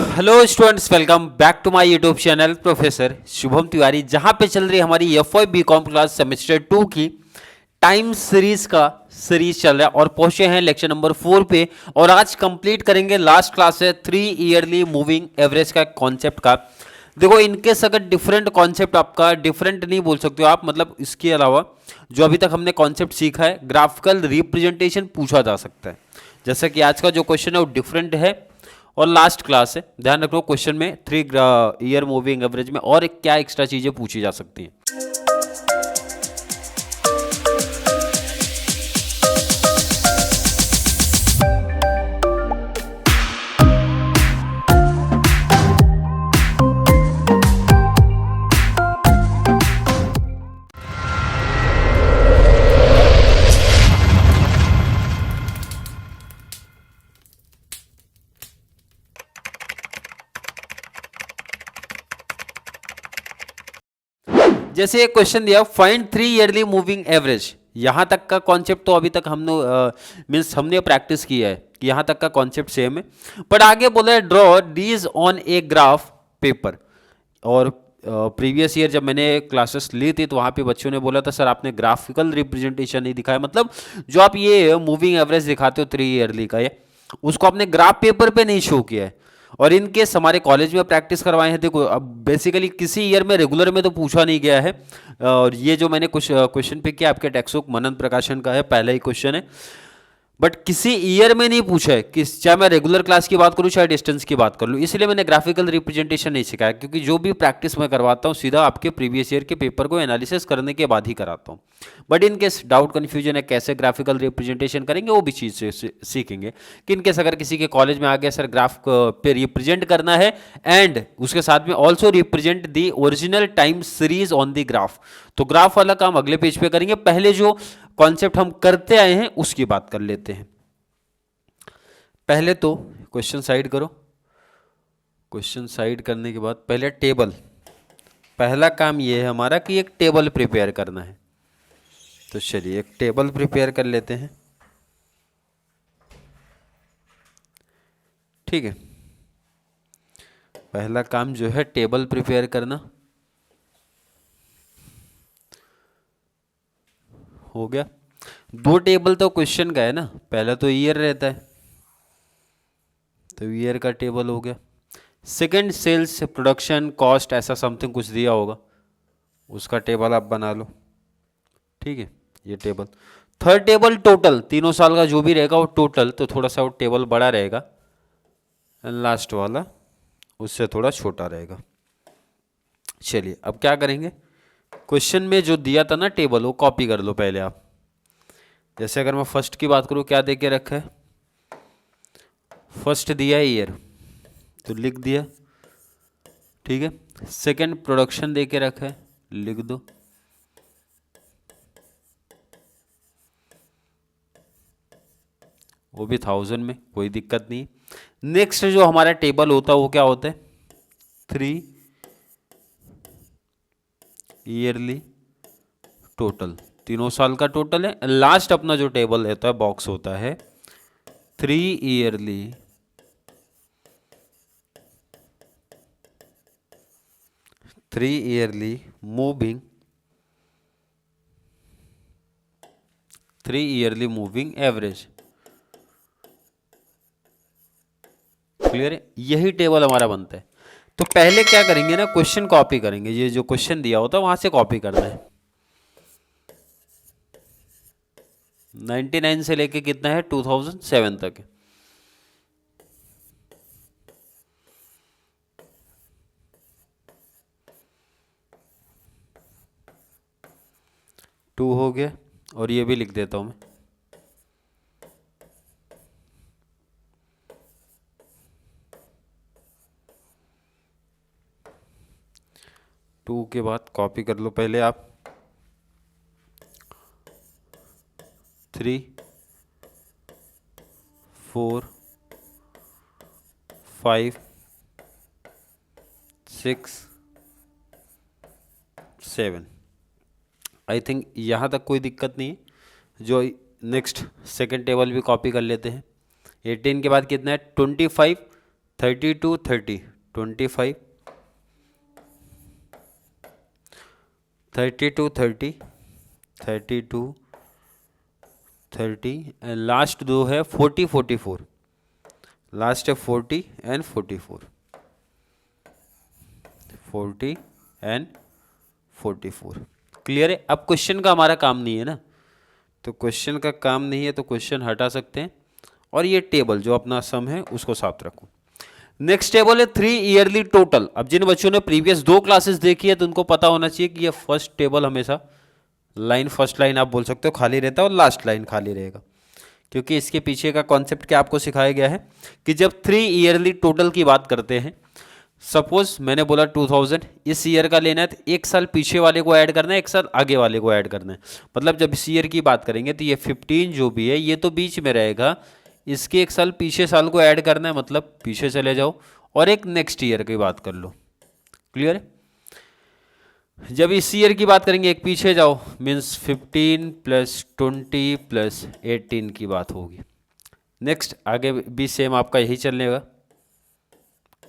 Hello students, welcome back to my YouTube channel professor Shubham Tiwari, जहां पे चल रही है हमारी F B com class semester 2 की टाइम सीरीज का सीरीज चल रहा है और पहुंचे हैं लेक्चर नंबर 4 पे। और आज कंप्लीट करेंगे, लास्ट क्लास है 3 ईयरली मूविंग एवरेज का कॉन्सेप्ट का। देखो, इनके अगर डिफरेंट कॉन्सेप्ट, आपका डिफरेंट नहीं बोल सकते हो आप, मतलब इसके अलावा जो अभी तक हमने कॉन्सेप्ट सीखा है, ग्राफिकल रिप्रेजेंटेशन पूछा जा सकता है। जैसा कि आज का जो क्वेश्चन है वो डिफरेंट है और लास्ट क्लास है। ध्यान रखो, क्वेश्चन में 3 ईयर मूविंग एवरेज में और क्या एक्स्ट्रा चीजें पूछी जा सकती हैं। जैसे एक क्वेश्चन दिया, फाइंड 3 ईयरली मूविंग एवरेज। यहां तक का कॉन्सेप्ट तो अभी तक हमने प्रैक्टिस किया है कि यहां तक का कॉन्सेप्ट सेम है, बट आगे बोला है draw these on a graph paper. और प्रीवियस ईयर जब मैंने क्लासेस ली थी तो वहां पे बच्चों ने बोला था सर आपने ग्राफिकल रिप्रेजेंटेशन नहीं दिखाया, मतलब जो आप ये मूविंग एवरेज दिखाते हो 3 ईयरली का, ये उसको आपने ग्राफ पेपर पे नहीं शो किया है। और इन केस हमारे कॉलेज में प्रैक्टिस करवाए हैं। देखो, अब बेसिकली किसी ईयर में रेगुलर में तो पूछा नहीं गया है, और ये जो मैंने कुछ क्वेश्चन पिक किया आपके टेक्स्ट बुक मनन प्रकाशन का है, पहला ही क्वेश्चन है, बट किसी ईयर में नहीं पूछा है कि चाहे मैं रेगुलर क्लास की बात करूं चाहे डिस्टेंस की बात कर लूं। इसलिए मैंने ग्राफिकल रिप्रेजेंटेशन नहीं सिखाया, क्योंकि जो भी प्रैक्टिस मैं करवाता हूं सीधा आपके प्रीवियस ईयर के पेपर को एनालिसिस करने के बाद ही कराता हूं। But in case doubt confusion है कैसे ग्राफिकल रिप्रेजेंटेशन करेंगे, वो भी चीज़ से सीखेंगे कि इन केस अगर किसी के कॉलेज में आ गया सर ग्राफ पे रिप्रेजेंट करना है एंड उसके साथ में also represent the original time series on the graph, तो ग्राफ वाला काम अगले पेज पे करेंगे। पहले जो कॉन्सेप्ट हम करते आए हैं उसकी बात कर लेते हैं। पहले तो क्वेश्चन साइड करो। क्वेश्चन साइड करने के बाद पहले टेबल, पहला काम ये है हमारा कि एक टेबल प्रिपेयर करना है। तो चलिए एक टेबल प्रिपेयर कर लेते हैं। ठीक है, पहला काम जो है टेबल प्रिपेयर करना हो गया। 2 टेबल तो क्वेश्चन का है ना, पहला तो ईयर रहता है तो ईयर का टेबल हो गया। सेकंड सेल्स प्रोडक्शन कॉस्ट ऐसा समथिंग कुछ दिया होगा, उसका टेबल आप बना लो। ठीक है, ये टेबल। थर्ड टेबल टोटल, तीनों साल का जो भी रहेगा वो टोटल, तो थोड़ा सा वो टेबल बड़ा रहेगा। लास्ट वाला उससे थोड़ा छोटा रहेगा। चलिए अब क्या करेंगे, क्वेश्चन में जो दिया था ना टेबल वो कॉपी कर लो पहले आप। जैसे अगर मैं फर्स्ट की बात करूं, क्या दे के रखा है, फर्स्ट दिया है ईयर तो लिख दिया। ठीक है, सेकंड प्रोडक्शन दे के रखा है, लिख दो। वो भी 1000 में, कोई दिक्कत नहीं। नेक्स्ट जो हमारा टेबल होता है वो क्या होता है, 3 ईयरली टोटल, तीनों साल का टोटल है। लास्ट अपना जो टेबल रहता है बॉक्स होता है 3 yearly moving 3 yearly moving average. Clear है, यही टेबल हमारा बनता है। तो पहले क्या करेंगे ना, क्वेश्चन कॉपी करेंगे। ये जो क्वेश्चन दिया होता है वहां से कॉपी करना है। 99 से लेके कितना है, 2007 तक है। टू हो गया, और ये भी लिख देता हूं मैं। टू के बाद कॉपी कर लो पहले आप 3 4 5 6 7। आई थिंक यहाँ तक कोई दिक्कत नहीं है। जो नेक्स्ट सेकंड टेबल भी कॉपी कर लेते हैं। 18 के बाद कितना है, 25 32 30 25, 32 30 32 30 एंड लास्ट दो है 40 44, लास्ट है 40 एंड 44, 40 एंड 44। क्लियर है? अब क्वेश्चन का हमारा काम नहीं है ना, तो क्वेश्चन का काम नहीं है तो क्वेश्चन हटा सकते हैं और ये टेबल जो अपना सम है उसको साथ रखो। नेक्स्ट टेबल है 3 ईयरली टोटल। अब जिन बच्चों ने प्रीवियस 2 क्लासेस देखी है तो उनको पता होना चाहिए कि ये फर्स्ट टेबल हमेशा लाइन, फर्स्ट लाइन आप बोल सकते हो खाली रहता है और लास्ट लाइन खाली रहेगा, क्योंकि इसके पीछे का कॉन्सेप्ट क्या आपको सिखाया गया है कि जब 3 ईयरली टोटल की बात करते हैं, सपोज मैंने बोला 2000 इस ईयर का लेना है तो एक साल पीछे वाले को ऐड करना है, एक साल आगे वाले को ऐड करना है। मतलब जब इस ईयर की बात करेंगे तो ये 15 जो भी है ये तो बीच में रहेगा, इसके एक साल पीछे साल को ऐड करना है, मतलब पीछे चले जाओ और एक नेक्स्ट ईयर की बात कर लो। क्लियर है? जब इस ईयर की बात करेंगे एक पीछे जाओ, मीन्स 15 + 20 + 18 की बात होगी। नेक्स्ट आगे भी सेम आपका यही चलेगा,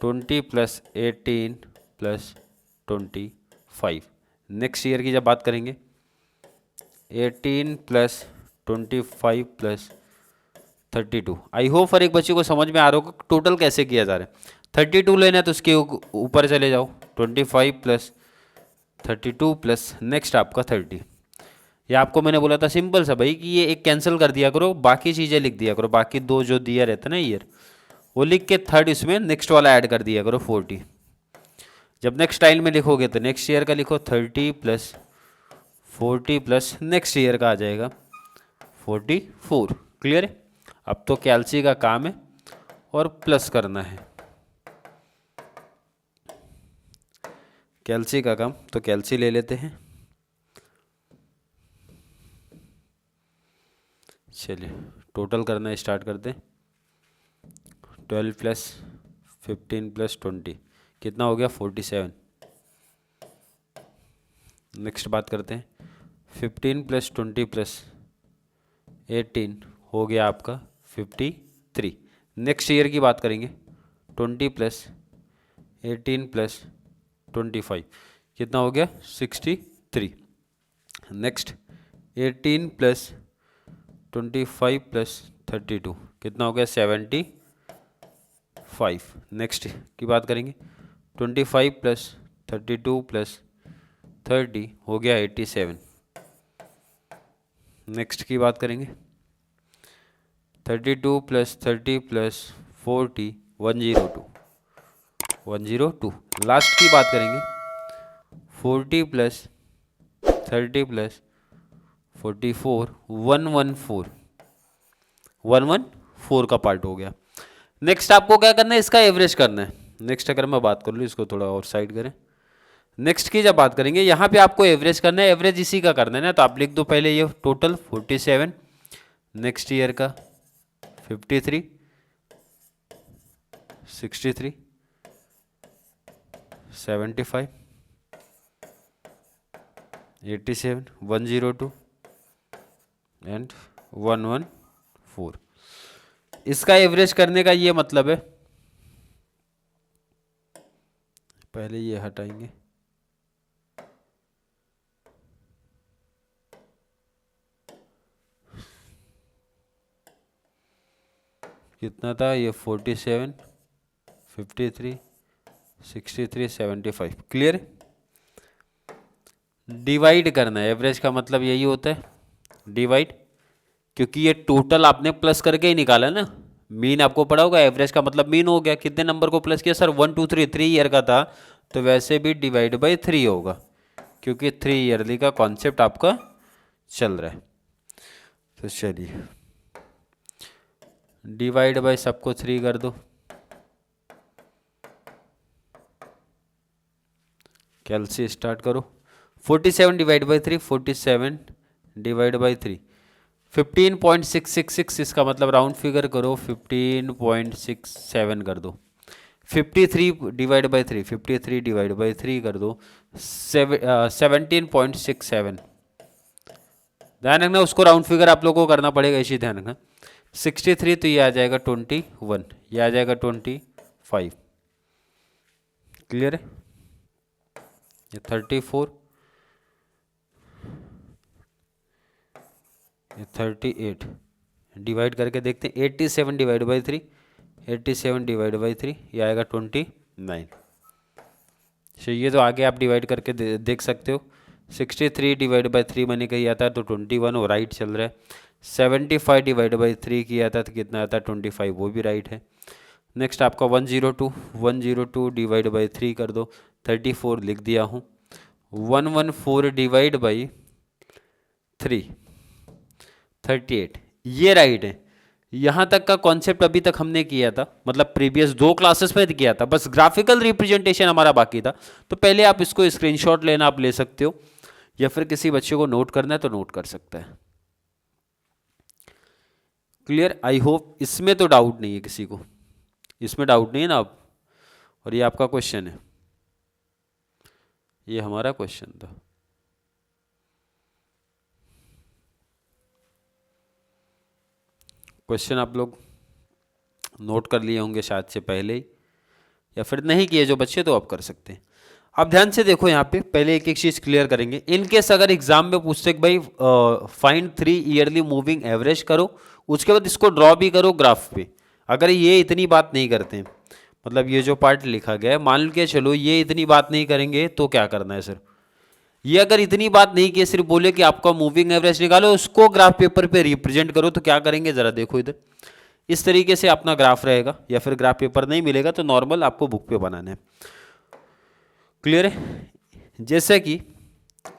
20 + 18 + 25। नेक्स्ट ईयर की जब बात करेंगे 18 + 25 + 32। आई होप हर एक बच्चे को समझ में आ रहा होगा टोटल कैसे किया जा रहा है। 32 लेना है तो उसके ऊपर चले जाओ, 25 + 32 प्लस नेक्स्ट आपका 30। ये आपको मैंने बोला था सिंपल सा भाई कि ये एक कैंसिल कर दिया करो, बाकी चीज़ें लिख दिया करो, बाकी दो जो दिया रहता ना ईयर वो लिख के थर्ड इसमें नेक्स्ट वाला ऐड कर दिया करो 40। जब नेक्स्ट टाइम में लिखोगे तो नेक्स्ट ईयर का लिखो 30 + 40 प्लस नेक्स्ट ईयर का आ जाएगा 44। क्लियर है? अब तो कैल्सी का काम है और प्लस करना है, कैल्सी का काम, तो कैल्सी ले लेते हैं। चलिए टोटल करना स्टार्ट करते हैं। 12 + 15 + 20 कितना हो गया 47। नेक्स्ट बात करते हैं 15 + 20 + 18 हो गया आपका 53। नेक्स्ट ईयर की बात करेंगे 20 + 18 + 25 कितना हो गया 63। नेक्स्ट 18 + 25 + 32 कितना हो गया 75। नेक्स्ट की बात करेंगे 25 + 32 + 30 हो गया 87। नेक्स्ट की बात करेंगे 32 + 30 + 40 102। लास्ट की बात करेंगे 40 + 30 + 44 114 का पार्ट हो गया। नेक्स्ट आपको क्या करना है, इसका एवरेज करना है। नेक्स्ट अगर मैं बात कर लूँ, इसको थोड़ा और साइड करें। नेक्स्ट की जब बात करेंगे यहाँ पे आपको एवरेज करना है, एवरेज इसी का करना है ना, तो आप लिख दो पहले ये टोटल 47, नेक्स्ट ईयर का 53, 63, 75, 87, 102 एंड 114। इसका एवरेज करने का ये मतलब है, पहले ये हटाएंगे, कितना था ये 47, 53, 63, 75। क्लियर है? डिवाइड करना है, एवरेज का मतलब यही होता है डिवाइड, क्योंकि ये टोटल आपने प्लस करके ही निकाला ना। मीन आपको पड़ा होगा, एवरेज का मतलब मीन हो गया, कितने नंबर को प्लस किया सर 1 2 3, 3 ईयर का था तो वैसे भी डिवाइड बाई 3 होगा, क्योंकि 3 ईयरली का कॉन्सेप्ट आपका चल रहा है। तो चलिए डिवाइड बाय सबको 3 कर दो, कैलसी स्टार्ट करो। 47 डिवाइड बाई 3, 47 डिवाइड बाई 3 15.666, इसका मतलब राउंड फिगर करो 15.67 कर दो। 53 डिवाइड बाई 3, 53 डिवाइड बाई 3 कर दो 17.67। ध्यान रखना उसको राउंड फिगर आप लोगों को करना पड़ेगा, इसी ध्यान रखना। 63 तो ये आ जाएगा 21, ये आ जाएगा 5। क्लियर है? ये 34, ये 38, डिवाइड करके देखते हैं। 87 डिवाइड बाई 3, 87 डिवाइड बाई 3, ये आएगा 29। तो ये तो आगे आप डिवाइड करके देख सकते हो। 63 डिवाइड बाई 3 मैंने किया था तो 21, वो राइट चल रहा है। 75 डिवाइड बाई 3 किया था तो कितना आता है 25, वो भी राइट है। नेक्स्ट आपका 102 डिवाइड बाई 3 कर दो, 34 लिख दिया हूँ। 114 डिवाइड बाई 3, 38, ये राइट है। यहाँ तक का कॉन्सेप्ट अभी तक हमने किया था, मतलब प्रीवियस 2 क्लासेस में किया था, बस ग्राफिकल रिप्रेजेंटेशन हमारा बाकी था। तो पहले आप इसको स्क्रीनशॉट लेना आप ले सकते हो, या फिर किसी बच्चे को नोट करना है तो नोट कर सकता है। क्लियर? आई होप इसमें तो डाउट नहीं है किसी को, इसमें डाउट नहीं है ना आप। और ये आपका क्वेश्चन है, ये हमारा क्वेश्चन था। क्वेश्चन आप लोग नोट कर लिए होंगे शायद से पहले ही, या फिर नहीं किए जो बच्चे तो आप कर सकते हैं। अब ध्यान से देखो, यहाँ पे पहले एक एक चीज क्लियर करेंगे। इनकेस अगर एग्जाम में पूछते भाई फाइंड 3 ईयरली मूविंग एवरेज करो, उसके बाद इसको ड्रॉ भी करो ग्राफ पे, अगर ये इतनी बात नहीं करते हैं, मतलब ये जो पार्ट लिखा गया है, मान के चलो ये इतनी बात नहीं करेंगे तो क्या करना है सर? ये अगर इतनी बात नहीं की, सिर्फ बोले कि आपका मूविंग एवरेज निकालो, उसको ग्राफ पेपर पे रिप्रेजेंट करो, तो क्या करेंगे जरा देखो इधर। इस तरीके से अपना ग्राफ रहेगा, या फिर ग्राफ पेपर नहीं मिलेगा तो नॉर्मल आपको बुक पे बनाना है। क्लियर है? जैसे कि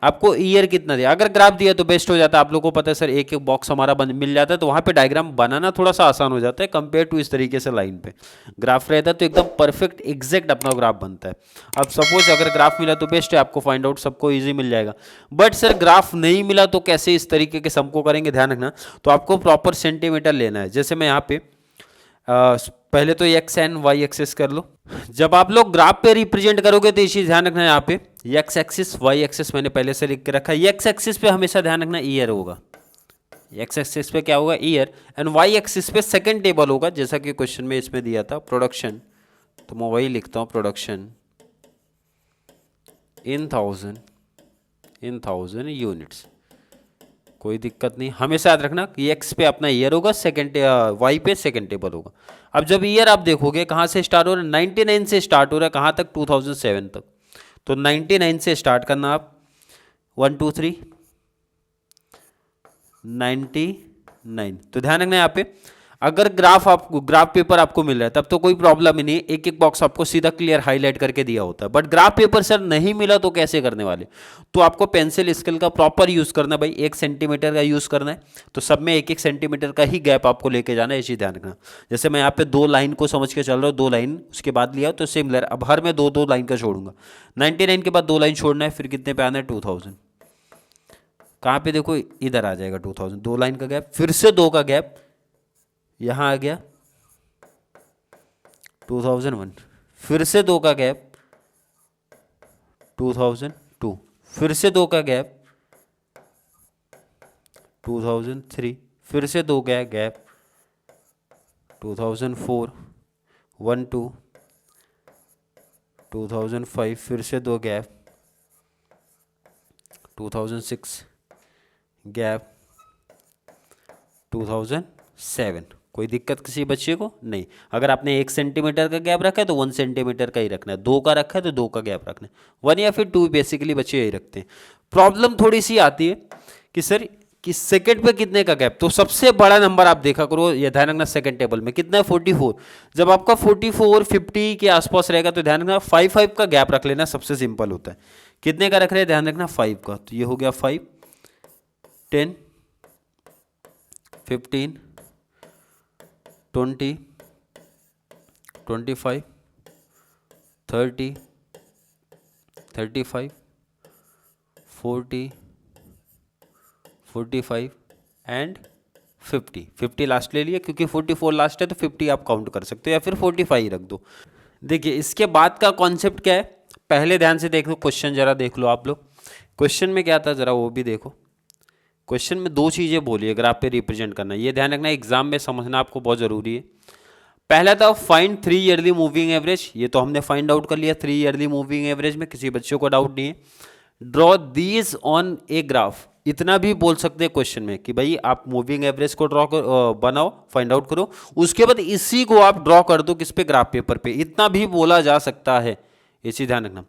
आपको ईयर कितना दिया, अगर ग्राफ दिया तो बेस्ट हो जाता है। आप लोगों को पता है सर, एक एक बॉक्स हमारा मिल जाता है, तो वहां पे डायग्राम बनाना थोड़ा सा आसान हो जाता है कंपेयर टू इस तरीके से लाइन पे ग्राफ रहता है, तो एकदम परफेक्ट एग्जैक्ट अपना ग्राफ बनता है। अब सपोज अगर ग्राफ मिला तो बेस्ट है, आपको फाइंड आउट सबको ईजी मिल जाएगा। बट सर ग्राफ नहीं मिला तो कैसे इस तरीके के सम को करेंगे, ध्यान रखना। तो आपको प्रॉपर सेंटीमीटर लेना है। जैसे मैं यहाँ पे पहले तो एक्स एंड वाई एक्सिस कर लो। जब आप लोग ग्राफ पे रिप्रेजेंट करोगे तो ये चीज ध्यान रखना है, यहाँ पे एक्स एक्सिस वाई एक्सिस मैंने पहले से लिख के रखा है। एक्स एक्सिस पे हमेशा ध्यान रखना ईयर होगा, एक्स एक्सिस पे क्या होगा ईयर, एंड वाई एक्सिस पे सेकंड टेबल होगा, जैसा कि क्वेश्चन में इसमें दिया था प्रोडक्शन, तो मैं वही लिखता हूँ प्रोडक्शन इन थाउजेंड यूनिट्स। कोई दिक्कत नहीं, हमेशा याद रखना कि एक्स पे अपना ईयर होगा, सेकंड वाई पे सेकंड टेबल होगा। अब जब ईयर आप देखोगे कहाँ से स्टार्ट हो रहा है, 99 से स्टार्ट हो रहा है, कहाँ तक 2007 तक, तो 99 से स्टार्ट करना आप, 1 2 3 99। तो ध्यान रखना यहाँ पे, अगर ग्राफ पेपर आपको मिल रहा है तब तो कोई प्रॉब्लम ही नहीं, एक एक बॉक्स आपको सीधा क्लियर हाईलाइट करके दिया होता है। बट ग्राफ पेपर सर नहीं मिला तो कैसे करने वाले, तो आपको पेंसिल स्केल का प्रॉपर यूज करना है भाई, 1 सेंटीमीटर का यूज करना है। तो सब में 1 1 सेंटीमीटर का ही गैप आपको लेके जाना है, ये चीज ध्यान रखना। जैसे मैं यहाँ पे 2 लाइन को समझ के चल रहा हूँ, 2 लाइन उसके बाद लिया तो सिमिलर, अब हर में 2 2 लाइन का छोड़ूंगा। 99 के बाद 2 लाइन छोड़ना है, फिर कितने पे आना है 2000, कहाँ पे देखो इधर आ जाएगा 2000, 2 लाइन का गैप, फिर से 2 का गैप, यहां आ गया 2001, फिर से 2 का गैप 2002, फिर से 2 का गैप 2003, फिर से 2 का गैप 2004, 1 2, 2005, फिर से 2 गैप 2006, गैप 2007। कोई दिक्कत किसी बच्चे को नहीं। अगर आपने 1 सेंटीमीटर का गैप रखा है तो 1 सेंटीमीटर का ही रखना है, 2 का रखा है तो 2 का गैप रखना है, 1 या फिर 2, बेसिकली बच्चे यही रखते हैं। प्रॉब्लम थोड़ी सी आती है कि सर कि सेकंड पे कितने का गैप, तो सबसे बड़ा नंबर आप देखा करो, ये ध्यान रखना सेकंड टेबल में कितना है 44। जब आपका 44 50 के आसपास रहेगा तो ध्यान रखना 5 5 का गैप रख लेना, सबसे सिंपल होता है। कितने का रख रहे हैं, ध्यान रखना 5 का, तो ये हो गया 5 10 15 20 25 30 35 40 45 एंड 50। 50 लास्ट ले लिया क्योंकि 44 लास्ट है, तो 50 आप काउंट कर सकते हो, या फिर 45 रख दो। देखिए इसके बाद का कॉन्सेप्ट क्या है, पहले ध्यान से देख लो क्वेश्चन, जरा देख लो आप लोग क्वेश्चन में क्या था, जरा वो भी देखो। क्वेश्चन में 2 चीजें बोली है ग्राफ पे रिप्रेजेंट करना, ये ध्यान रखना, एग्जाम में समझना आपको बहुत जरूरी है। पहला था फाइंड 3 ईयरली मूविंग एवरेज, ये तो हमने फाइंड आउट कर लिया 3 ईयरली मूविंग एवरेज में, किसी बच्चों को डाउट नहीं है। Draw these on a graph, इतना भी बोल सकते हैं क्वेश्चन में कि भाई आप मूविंग एवरेज को ड्रॉ बनाओ, फाइंड आउट करो, उसके बाद इसी को आप ड्रॉ कर दो किस पे, ग्राफ पेपर पे, इतना भी बोला जा सकता है, ये चीज ध्यान रखना।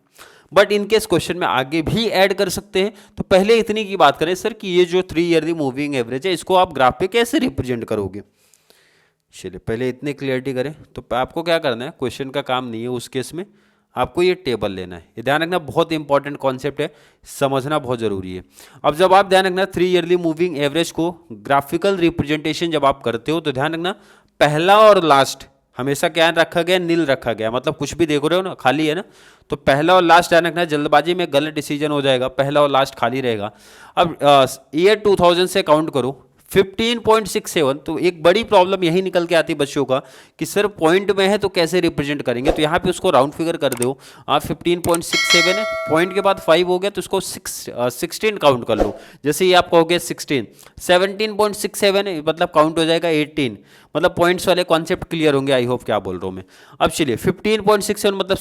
बट इनकेस क्वेश्चन में आगे भी ऐड कर सकते हैं, तो पहले इतनी की बात करें सर कि ये जो 3 ईयरली मूविंग एवरेज है इसको आप ग्राफ पे कैसे रिप्रेजेंट करोगे। चलिए पहले इतनी क्लियरिटी करें। तो आपको क्या करना है, क्वेश्चन का काम नहीं है उस केस में, आपको ये टेबल लेना है। ये ध्यान रखना बहुत इंपॉर्टेंट कॉन्सेप्ट है, समझना बहुत जरूरी है। अब जब आप ध्यान रखना 3 ईयरली मूविंग एवरेज को ग्राफिकल रिप्रेजेंटेशन जब आप करते हो, तो ध्यान रखना पहला और लास्ट हमेशा क्या रखा गया, नील रखा गया, मतलब कुछ भी देख रहे हो ना खाली है ना, तो पहला और लास्ट ध्यान रखना, जल्दबाजी में गलत डिसीजन हो जाएगा, पहला और लास्ट खाली रहेगा। अब ईयर 2000 से काउंट करो 15.67, तो एक बड़ी प्रॉब्लम यही निकल के आती है बच्चों का कि सर पॉइंट में है तो कैसे रिप्रेजेंट करेंगे, तो यहाँ पे उसको राउंड फिगर कर दो आप, 15.67 है, पॉइंट के बाद 5 हो गया तो उसको 16 काउंट कर लो। जैसे ये आप कहोगे 16, 17.67 है मतलब काउंट हो जाएगा 18, मतलब पॉइंट्स वाले कॉन्सेप्ट क्लियर होंगे, आई होप क्या बोल रहा हूँ मैं। अब चलिए 15.67 मतलब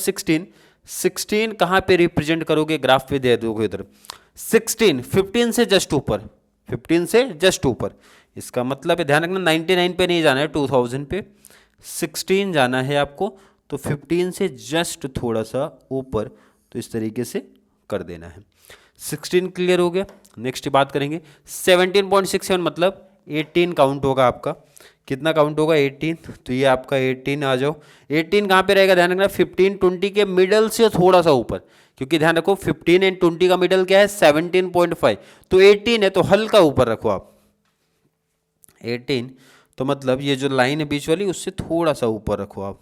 16 कहाँ पे रिप्रेजेंट करोगे, ग्राफ पे दे दोगे इधर 16, 15 से जस्ट ऊपर, 15 से जस्ट ऊपर, इसका मतलब है ध्यान रखना 99 पे नहीं जाना है, 2000 पे 16 जाना है आपको, तो 15 से जस्ट थोड़ा सा ऊपर, तो इस तरीके से कर देना है। 16 क्लियर हो गया। नेक्स्ट बात करेंगे 17.67 मतलब 18 काउंट होगा आपका, कितना काउंट होगा 18, तो ये आपका 18 आ जाओ। 18 कहाँ पे रहेगा, ध्यान रखना 15 20 के मिडल से थोड़ा सा ऊपर, क्योंकि ध्यान रखो 15 एंड 20 का मिडल क्या है 17.5, तो 18 है तो हल्का ऊपर रखो आप 18, तो मतलब ये जो लाइन है बीच वाली उससे थोड़ा सा ऊपर रखो आप।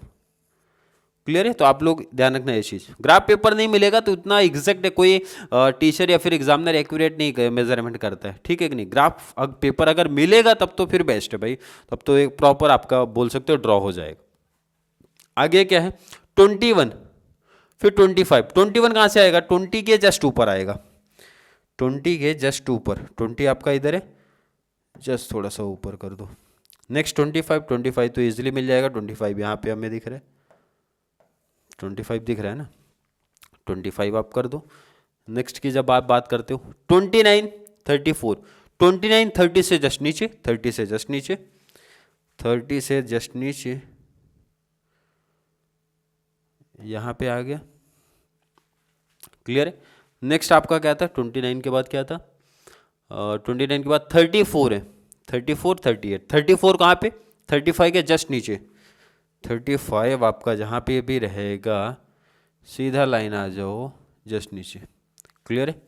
क्लियर है, तो आप लोग ध्यान रखना ये चीज। ग्राफ पेपर नहीं मिलेगा तो इतना एग्जैक्ट है, कोई टीचर या फिर एग्जामिनर एक्यूरेट नहीं मेजरमेंट करता है, ठीक है कि नहीं। ग्राफ पेपर अगर मिलेगा तब तो फिर बेस्ट है भाई, तब तो एक प्रॉपर आपका बोल सकते हो ड्रॉ हो जाएगा। आगे क्या है 21, फिर 25, 21 कहाँ से आएगा, 20 के जस्ट ऊपर आएगा, 20 के जस्ट ऊपर, 20 आपका इधर है, जस्ट थोड़ा सा ऊपर कर दो। नेक्स्ट 25 तो इजीली मिल जाएगा, 25 यहाँ पे हमें दिख रहा है, 25 दिख रहा है ना, 25 आप कर दो। नेक्स्ट की जब आप बात करते हो 29 34, 29 30 से जस्ट नीचे, 30 से जस्ट नीचे, 30 से जस्ट नीचे यहाँ पे आ गया। क्लियर है। नेक्स्ट आपका क्या था 29 के बाद क्या था, 29 के बाद 34 है, 34 38, 34 कहाँ पे 35 के जस्ट नीचे, 35 आपका जहाँ पे भी रहेगा सीधा लाइन आ जाओ जस्ट नीचे। क्लियर है।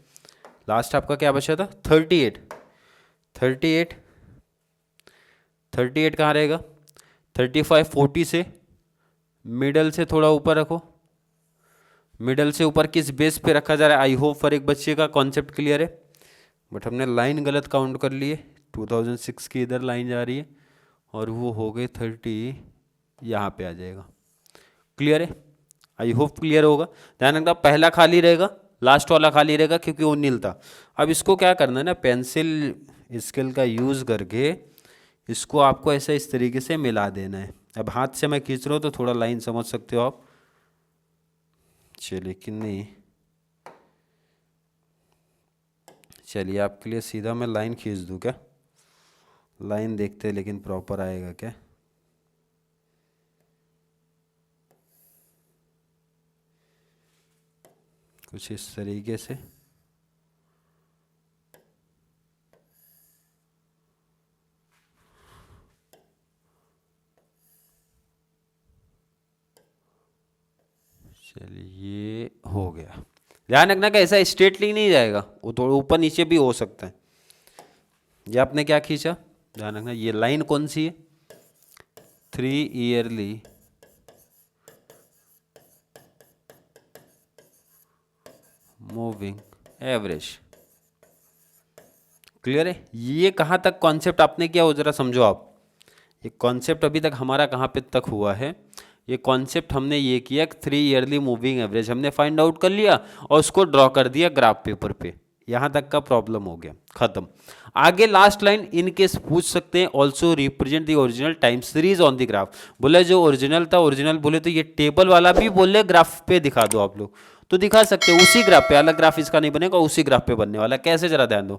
लास्ट आपका क्या बचा था 38, 38 38 कहाँ रहेगा 35 40 से मिडल से थोड़ा ऊपर रखो, मिडल से ऊपर किस बेस पे रखा जा रहा है, आई होप फॉर एक बच्चे का कॉन्सेप्ट क्लियर है, बट हमने लाइन गलत काउंट कर ली है, 2006 की इधर लाइन जा रही है और वो हो गए 30, यहाँ पे आ जाएगा। क्लियर है, आई होप क्लियर होगा। ध्यान रखना पहला खाली रहेगा, लास्ट वाला खाली रहेगा क्योंकि वो नील था। अब इसको क्या करना है ना, पेंसिल स्केल का यूज़ करके इसको आपको ऐसा इस तरीके से मिला देना है। अब हाथ से मैं खींच रहा हूँ तो थोड़ा लाइन समझ सकते हो आप, चलिए कि नहीं, चलिए आपके लिए सीधा मैं लाइन खींच दूँ क्या, लाइन देखते हैं लेकिन प्रॉपर आएगा क्या, कुछ इस तरीके से। चलिए ये हो गया। ध्यान रखना कि ऐसा स्ट्रेटली नहीं जाएगा, वो थोड़ा ऊपर नीचे भी हो सकता है। ये आपने क्या खींचा, ध्यान रखना ये लाइन कौन सी है 3 ईयरली मूविंग एवरेज। क्लियर है। ये कहाँ तक कॉन्सेप्ट आपने किया वो जरा समझो आप, ये कॉन्सेप्ट अभी तक हमारा कहाँ पे तक हुआ है, ये कॉन्सेप्ट हमने ये किया 3 ईयरली मूविंग एवरेज हमने फाइंड आउट कर लिया और उसको ड्रॉ कर दिया ग्राफ पेपर पे, यहाँ तक का प्रॉब्लम हो गया, खत्म। आगे लास्ट लाइन इन केस पूछ सकते हैं, also represent the original time series on the graph. बोले जो ओरिजिनल था, ओरिजिनल बोले तो ये टेबल वाला भी बोले ग्राफ पे दिखा दो आप लोग, तो दिखा सकते हो उसी ग्राफ पे, अलग ग्राफ इसका नहीं बनेगा, उसी ग्राफ पे बनने वाला। कैसे जरा ध्यान दो।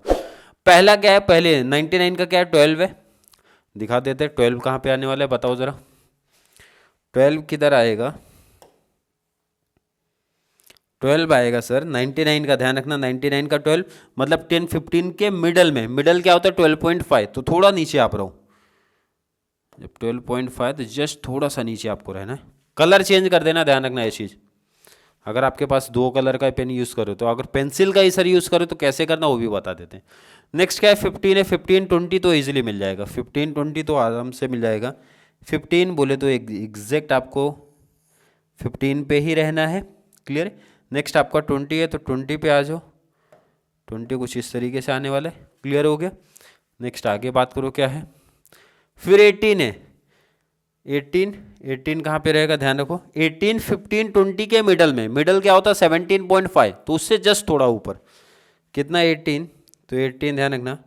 पहला क्या है, पहले 99 का क्या है, 12 है, दिखा देते हैं 12 कहाँ पे आने वाला है, बताओ जरा 12 किधर आएगा, 12 आएगा सर 99 का, ध्यान रखना 99 का 12 मतलब 10 15 के मिडल में, मिडल क्या होता है 12.5, तो थोड़ा नीचे आप रहो, जब 12.5 तो जस्ट थोड़ा सा नीचे आपको रहना है। कलर चेंज कर देना, ध्यान रखना ये चीज़। अगर आपके पास 2 कलर का पेन यूज़ करो तो, अगर पेंसिल का ही सर यूज़ करो तो कैसे करना वो भी बता देते हैं। नेक्स्ट क्या है 15 है, 15 20 तो इजीली मिल जाएगा, 15 20 तो आराम से मिल जाएगा। 15 बोले तो एग्जैक्ट आपको 15 पे ही रहना है, क्लियर। नेक्स्ट आपका 20 है तो 20 पे आ जाओ, 20 कुछ इस तरीके से आने वाला है, क्लियर हो गया। नेक्स्ट आगे बात करो क्या है, फिर 18 है, 18 कहाँ पे रहेगा, ध्यान रखो 18 15 20 के मिडल में, मिडल क्या होता है 17.5, तो उससे जस्ट थोड़ा ऊपर, कितना 18, तो 18 ध्यान रखना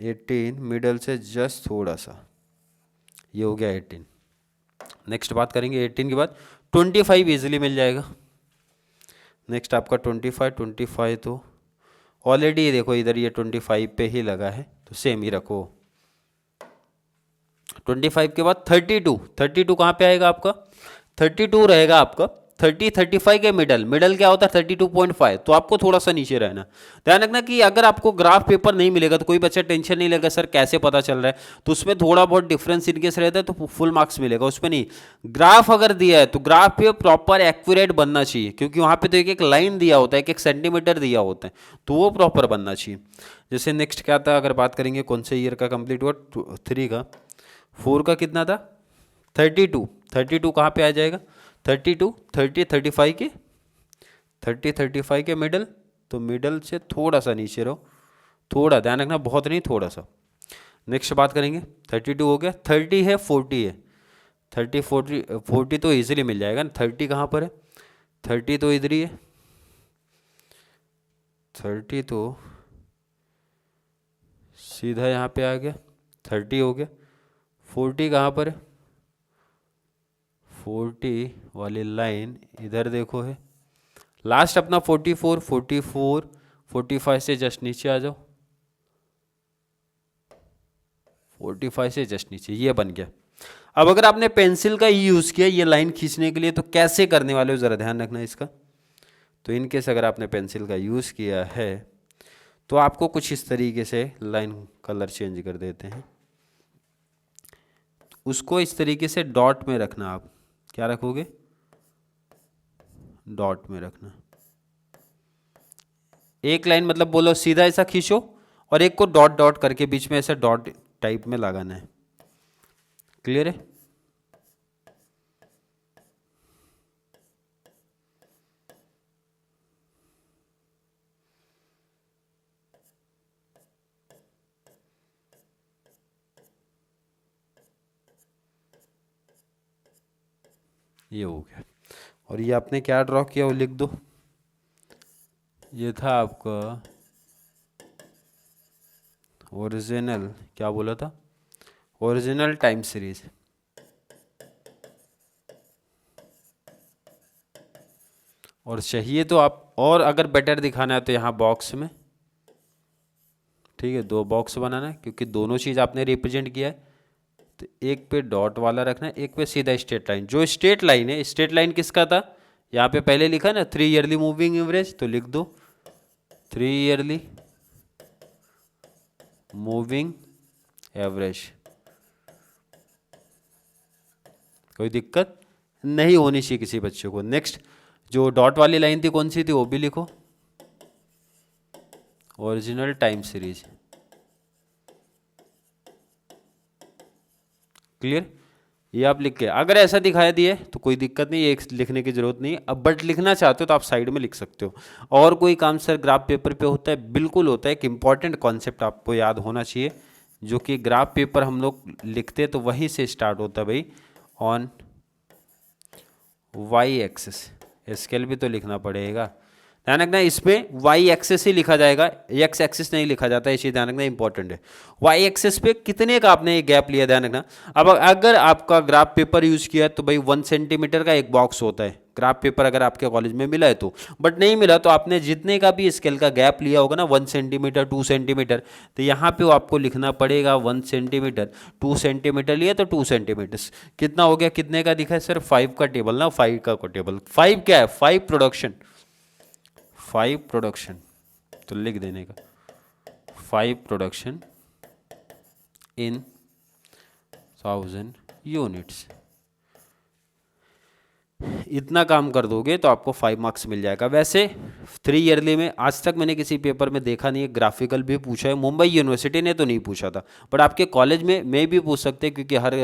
18 मिडल से जस्ट थोड़ा सा, ये हो गया 18। नेक्स्ट बात करेंगे 18 के बाद 25 इजीली मिल जाएगा। नेक्स्ट आपका 25 तो ऑलरेडी देखो इधर ये 25 पे ही लगा है, तो सेम ही रखो। 25 के बाद 32 कहाँ पे आएगा आपका, 32 रहेगा आपका 35 के मिडल, मिडल क्या होता है 32.5, तो आपको थोड़ा सा नीचे रहना। ध्यान रखना कि अगर आपको ग्राफ पेपर नहीं मिलेगा तो कोई बच्चा टेंशन नहीं लेगा सर कैसे पता चल रहा है, तो उसमें थोड़ा बहुत डिफरेंस इनकेस रहता है तो फुल मार्क्स मिलेगा, उसमें नहीं। ग्राफ अगर दिया है तो ग्राफ पे प्रॉपर एक्यूरेट बनना चाहिए, क्योंकि वहाँ पे तो एक एक लाइन दिया होता है, एक एक सेंटीमीटर दिया होता है, तो वो प्रॉपर बनना चाहिए। जैसे नेक्स्ट क्या था, अगर बात करेंगे कौन से ईयर का कंप्लीट हुआ, 3 का, 4 का कितना था 32 कहाँ पे आ जाएगा 32 30 35 के 35 के मिडल, तो मिडल से थोड़ा सा नीचे रहो, थोड़ा ध्यान रखना, बहुत नहीं थोड़ा सा। नेक्स्ट बात करेंगे 32 हो गया, 30 है 40 है, 30 40 तो इजीली मिल जाएगा ना, 30 कहाँ पर है 30 तो इधर ही है, 30 तो सीधा यहाँ पे आ गया, 30 हो गया। 40 कहाँ पर है, 40 वाली लाइन इधर देखो है, लास्ट अपना 45 से जस्ट नीचे आ जाओ, 45 से जस्ट नीचे, ये बन गया। अब अगर आपने पेंसिल का यूज़ किया ये लाइन खींचने के लिए तो कैसे करने वाले हो, ज़रा ध्यान रखना इसका। तो इनकेस अगर आपने पेंसिल का यूज़ किया है तो आपको कुछ इस तरीके से लाइन कलर चेंज कर देते हैं, उसको इस तरीके से डॉट में रखना, आप क्या रखोगे डॉट में रखना, एक लाइन मतलब बोलो सीधा ऐसा खींचो और एक को डॉट डॉट करके बीच में ऐसा डॉट टाइप में लगाना है, क्लियर है। ये हो गया, और ये आपने क्या ड्रॉ किया वो लिख दो, ये था आपका ओरिजिनल, क्या बोला था ओरिजिनल टाइम सीरीज, और चाहिए तो आप और अगर बेटर दिखाना है तो यहाँ बॉक्स में, ठीक है 2 बॉक्स बनाना है क्योंकि दोनों चीज़ आपने रिप्रेजेंट किया है, तो एक पे डॉट वाला रखना है, एक पे सीधा स्ट्रेट लाइन। जो स्ट्रेट लाइन है, स्ट्रेट लाइन किसका था, यहाँ पे पहले लिखा ना 3 ईयरली मूविंग एवरेज, तो लिख दो 3 ईयरली मूविंग एवरेज, कोई दिक्कत नहीं होनी चाहिए किसी बच्चे को। नेक्स्ट जो डॉट वाली लाइन थी कौन सी थी वो भी लिखो, ओरिजिनल टाइम सीरीज, क्लियर। ये आप लिख के अगर ऐसा दिखाया दिए तो कोई दिक्कत नहीं, ये लिखने की जरूरत नहीं। अब बट लिखना चाहते हो तो आप साइड में लिख सकते हो। और कोई काम सर ग्राफ पेपर पे होता है, बिल्कुल होता है। एक इंपॉर्टेंट कॉन्सेप्ट आपको याद होना चाहिए, जो कि ग्राफ पेपर हम लोग लिखते तो वहीं से स्टार्ट होता है भाई, ऑन वाई एक्सिस, स्केल भी तो लिखना पड़ेगा। ध्यान रखना इस पे वाई एक्सेस ही लिखा जाएगा, एक्स एक्सिस नहीं लिखा जाता, ये चीज ध्यान रखना इंपॉर्टेंट है। वाई एक्सेस पे कितने का आपने ये गैप लिया ध्यान रखना। अब अगर आपका ग्राफ पेपर यूज किया तो भाई 1 सेंटीमीटर का एक बॉक्स होता है, ग्राफ पेपर अगर आपके कॉलेज में मिला है तो, बट नहीं मिला तो आपने जितने का भी स्केल का गैप लिया होगा ना 1 सेंटीमीटर 2 सेंटीमीटर, तो यहाँ पे आपको लिखना पड़ेगा 1 सेंटीमीटर, 2 सेंटीमीटर लिया तो 2 सेंटीमीटर कितना हो गया, कितने का दिखा है सर 5 का टेबल ना, 5 का टेबल। 5 क्या है, 5 प्रोडक्शन, 5 प्रोडक्शन तो लिख देने का 5 प्रोडक्शन इन 1000 यूनिट्स। इतना काम कर दोगे तो आपको 5 मार्क्स मिल जाएगा। वैसे 3 ईयरली में आज तक मैंने किसी पेपर में देखा नहीं है ग्राफिकल भी पूछा है, मुंबई यूनिवर्सिटी ने तो नहीं पूछा था, बट आपके कॉलेज में भी पूछ सकते हैं क्योंकि हर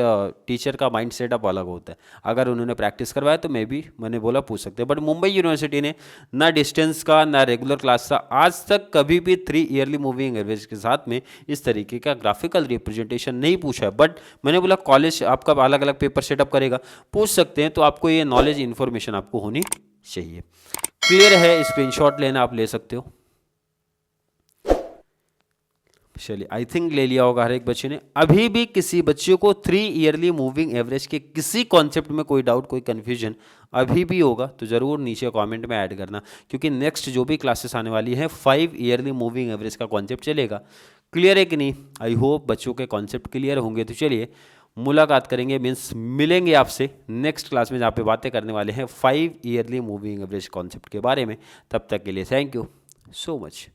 टीचर का माइंड सेटअप अलग होता है। अगर उन्होंने प्रैक्टिस करवाया तो मैंने बोला पूछ सकते हैं, बट मुंबई यूनिवर्सिटी ने ना डिस्टेंस का ना रेगुलर क्लास का आज तक कभी भी 3 ईयरली मूविंग एवरेज के साथ में इस तरीके का ग्राफिकल रिप्रेजेंटेशन नहीं पूछा है। बट मैंने बोला कॉलेज आपका अलग अलग पेपर सेटअप करेगा, पूछ सकते हैं, तो आपको ये नॉलेज इन्फॉर्मेशन आपको होनी चाहिए। क्लियर है, स्क्रीनशॉट लेना आप ले सकते हो। चलिए आई थिंक ले लिया होगा हर एक बच्चे ने। अभी भी किसी बच्चे को 3 ईयरली मूविंग एवरेज के किसी कॉन्सेप्ट में कोई डाउट कोई कंफ्यूजन अभी भी होगा तो ज़रूर नीचे कमेंट में ऐड करना, क्योंकि नेक्स्ट जो भी क्लासेस आने वाली है 5 ईयरली मूविंग एवरेज का कॉन्सेप्ट चलेगा। क्लियर है कि नहीं? आई होप बच्चों के कॉन्सेप्ट क्लियर होंगे। तो चलिए मुलाकात करेंगे, मीन्स मिलेंगे आपसे नेक्स्ट क्लास में जहाँ पे बातें करने वाले हैं 5 ईयरली मूविंग एवरेज कॉन्सेप्ट के बारे में। तब तक के लिए थैंक यू सो मच।